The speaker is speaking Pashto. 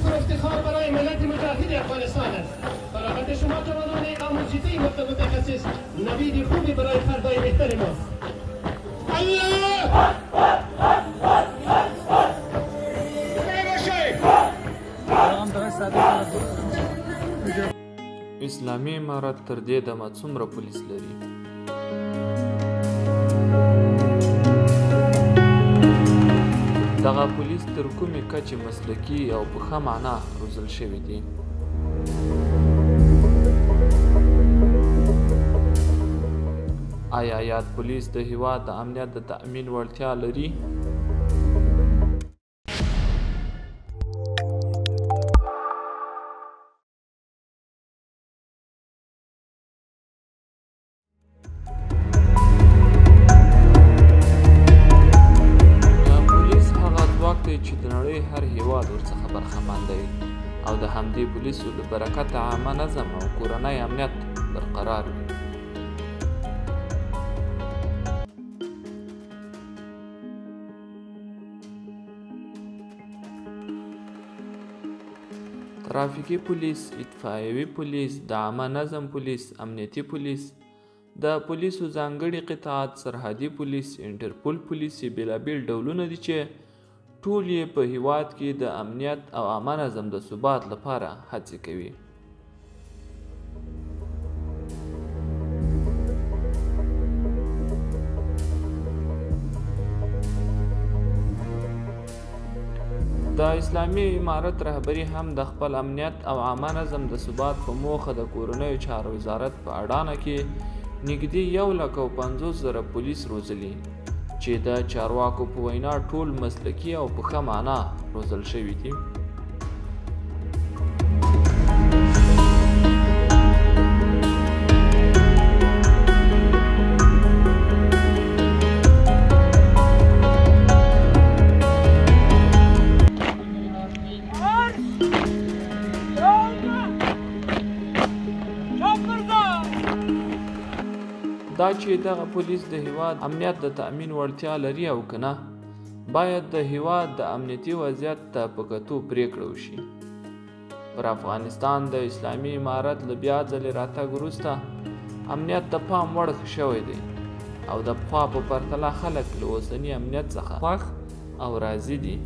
و افتخار برای ملت متحد افغانستان است. فراغت شما جوانان آموزشی متخصص نوید خوبی برای فردای بهتر ماست. اسلامي امارت تر دې دمه څومره پولیس لري؟ دغه پولیس تر کومې کچې مسلکي او په ښه معنا روزل شوي دي؟ آیا یاد پولیس د هیواد د امنیت د تأمین وړتیا لري؟ چې د نړۍ هر هیواد ورڅخه برخمن دی او د همدې پولیسو له برکته عامه نظم او کورنی امنیت برقرار وي. ترافیکي پولیس، اطفائیوي پولیس، د عامه نظم پولیس، امنیتي پولیس، د پولیسو ځانګړي قطاعات، سرحدي پولیس، انټرپول پولیس یې بېلابېل ډولونه دي چې ټول یې په هیواد کې د امنیت او عامه نظم د ثبات لپاره هڅې کوي. د اسلامي امارت رهبري هم د خپل امنیت او عامه نظم د ثبات په موخه د کورنیو چارو وزارت په اډانه کې نږدې 150,000 پولیس روزلي چې د چارواکو په وینا ټول مسلکي او په ښه معنا روزل شوي دي. دا چې دغه پولیس د هیواد امنیت د تأمین وړتیا لري او که نه، باید د هیواد د امنیتي وضعیت ته په کتو پریکړه وشي. پر افغانستان د اسلامي امارت له بیا ځلې راتګ وروسته امنیت د پام وړ شوی دی او د پخوا په پرتله خلک له اوسني امنیت څخه خوښ او راضي دي.